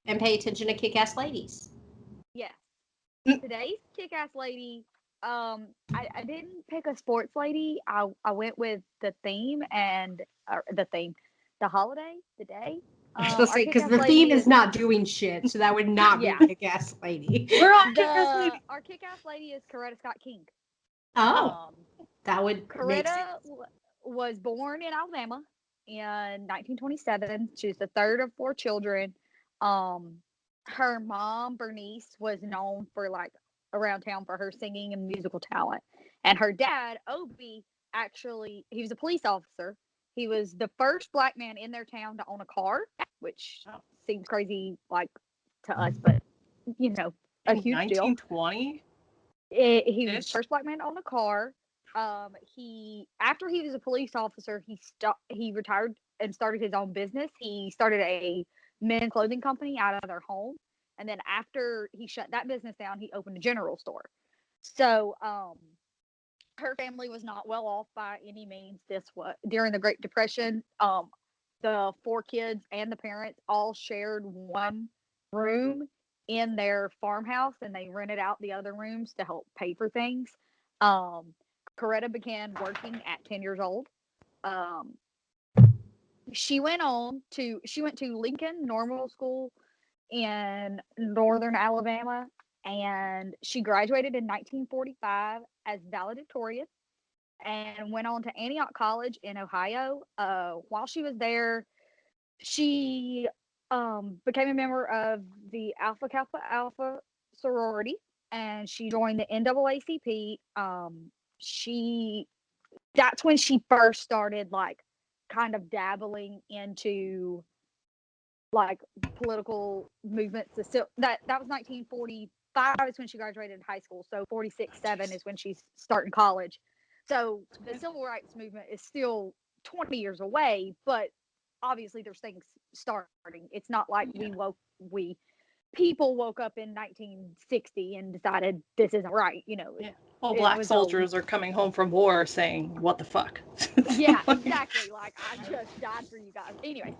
And pay attention to Kickass Ladies. Yes. Today's Kick-Ass Lady, I didn't pick a sports lady. I went with the theme and the theme, the holiday, the day. I was gonna Our say, because Kick-Ass the theme Lady is is not doing shit, so that would not be yeah. Kickass Lady. We're on Kickass Lady. Our Kick-Ass Lady is Coretta Scott King. Oh, Um, that would make sense. Coretta was born in Alabama in 1927. She's the third of four children. Um, her mom, Bernice, was known for like around town for her singing and musical talent. And her dad, Obie, actually, he was a police officer. He was the first black man in their town to own a car, which Oh. seems crazy, like to us, but you know, a In huge deal. 1920? He was the first black man to own a car. He after he was a police officer, he retired and started his own business. He started a men's clothing company out of their home, and then after he shut that business down, he opened a general store. So, her family was not well off by any means. This was during the Great Depression. The four kids and the parents all shared one room in their farmhouse, and they rented out the other rooms to help pay for things. Um, Coretta began working at 10 years old. Um, she went to Lincoln Normal School in northern Alabama, and she graduated in 1945 as valedictorian and went on to Antioch College in Ohio. While she was there, she became a member of the Alpha Kappa Alpha sorority, and she joined the NAACP. She That's when she first started like kind of dabbling into like political movements. That was 1945 is when she graduated high school. So 46-7 is when she's starting college. So the civil rights movement is still 20 years away, but obviously there's things starting. It's not like Yeah. we people woke up in 1960 and decided this isn't right. Yeah. Well, It black was soldiers are coming home from war saying, "What the fuck?" yeah, exactly. Like I just died for you guys. Anyways,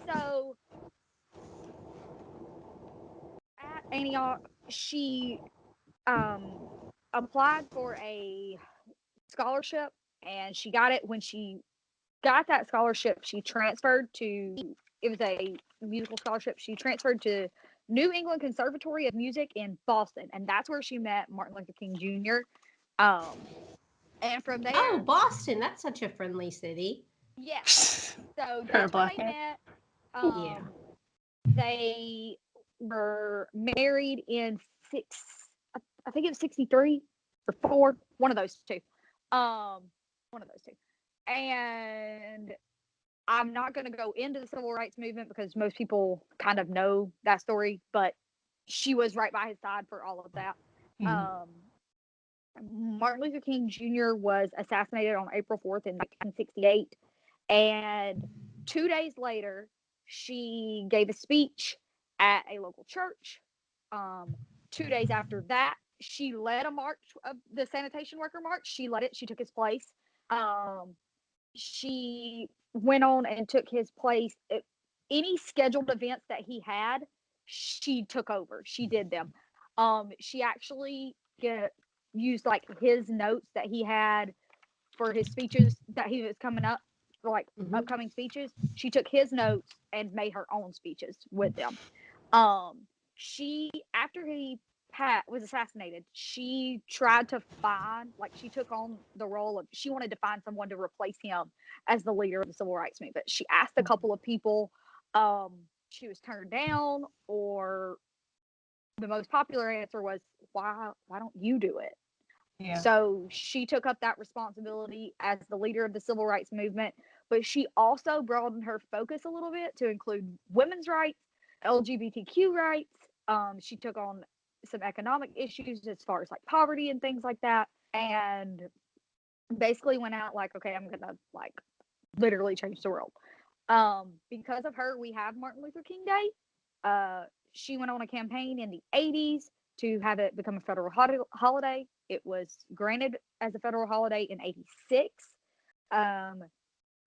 so at Antioch, she um applied for a scholarship and she got it. When she got that scholarship, she transferred to it was a musical scholarship. She transferred to New England Conservatory of Music in Boston, and that's where she met Martin Luther King Jr. Um, and from Oh, there, Boston. That's such a friendly city. yes. So For a that's where black they man. met. Yeah. They were married in I think it was 63 or 4, one of those two. Um, one of those two. And I'm not going to go into the civil rights movement because most people kind of know that story, but she was right by his side for all of that. Mhm. Um, Martin Luther King Jr. was assassinated on April 4th in 1968. And 2 days later, she gave a speech at a local church. Um, 2 days after that, she led a march of the sanitation worker march. She led it. She took his place. Um, she went on and took his place. Any scheduled events that he had, she took over. She did them. She actually used like his notes that he had for his speeches that he was coming up, like Mm-hmm. upcoming speeches. She took his notes and made her own speeches with them. Um, she after he Pat was assassinated, she tried to find like she took on the role of she wanted to find someone to replace him as the leader of the civil rights movement. She asked a couple of people. Um, she was turned down, or the most popular answer was why don't you do it? Yeah. So she took up that responsibility as the leader of the civil rights movement, but she also broadened her focus a little bit to include women's rights, LGBTQ rights. She took on some economic issues as far as like poverty and things like that, and basically went out like, okay, I'm gonna like literally change the world. Because of her, we have Martin Luther King Day. She went on a campaign in the 80s to have it become a federal holiday. It was granted as a federal holiday in 86. Um,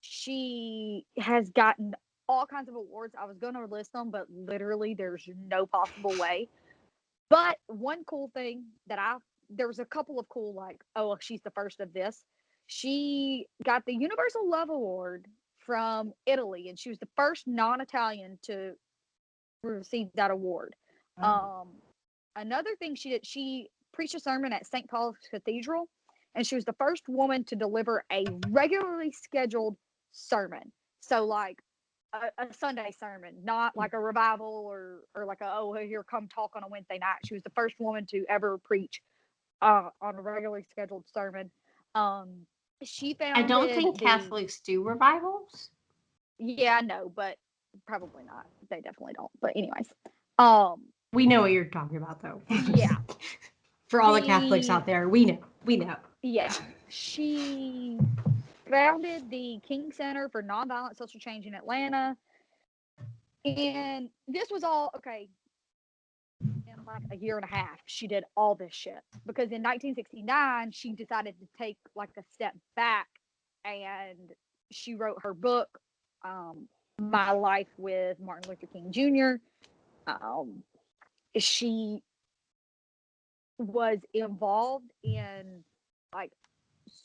she has gotten all kinds of awards. I was going to list them, but literally there's no possible way. But one cool thing there was a couple of cool, like, oh, she's the first of this. She got the Universal Love Award from Italy, and she was the first non-Italian to receive that award. Another thing she did, she preached a sermon at St. Paul's Cathedral, and she was the first woman to deliver a regularly scheduled sermon. So, like, a Sunday sermon, not like a revival or like here, come talk on a Wednesday night. She was the first woman to ever preach on a regularly scheduled sermon. She I don't founded think Catholics do revivals. Yeah, no, but probably not. They definitely don't. But anyways, we know what you're talking about, though. Yeah. For all the Catholics out there, we know. Yeah, she founded the King Center for Nonviolent Social Change in Atlanta. And this was all, okay, in like a year and a half, she did all this shit. Because in 1969, she decided to take like a step back and she wrote her book, My Life with Martin Luther King Jr. She was involved in like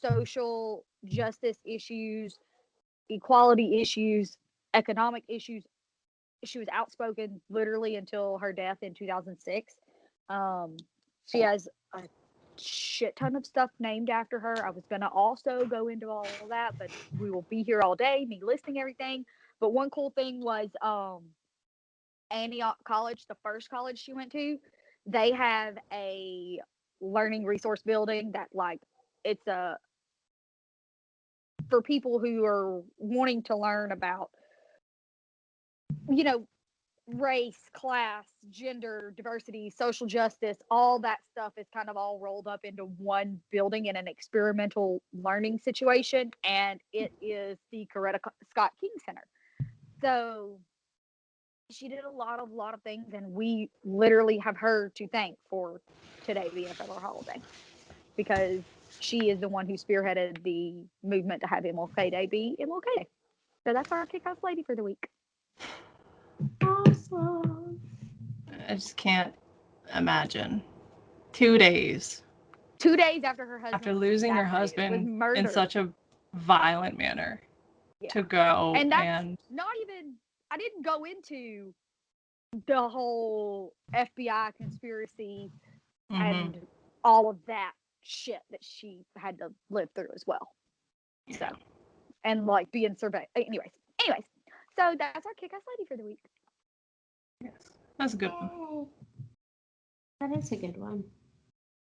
social justice issues, equality issues, economic issues. She was outspoken literally until her death in 2006. She has a shit ton of stuff named after her. I was going to also go into all of that, but we will be here all day, me listing everything. But one cool thing was Antioch College, the first college she went to, they have a learning resource building that, like, it's a for people who are wanting to learn about, you know, race, class, gender, diversity, social justice, all that stuff is kind of all rolled up into one building in an experimental learning situation, and it is the Coretta Scott King Center. So she did a lot of things, and we literally have her to thank for today being a federal holiday, because she is the one who spearheaded the movement to have MLK Day be MLK Day. So that's our Kickass lady for the week. Awesome. I just can't imagine 2 days 2 days after her husband, after losing her was husband murdered in such a violent manner, to go and that's not even, I didn't go into the whole FBI conspiracy and all of that shit that she had to live through as well. So, and like being surveyed. Anyways, so that's our Kick-Ass lady for the week. Yes, that's a good one. That is a good one.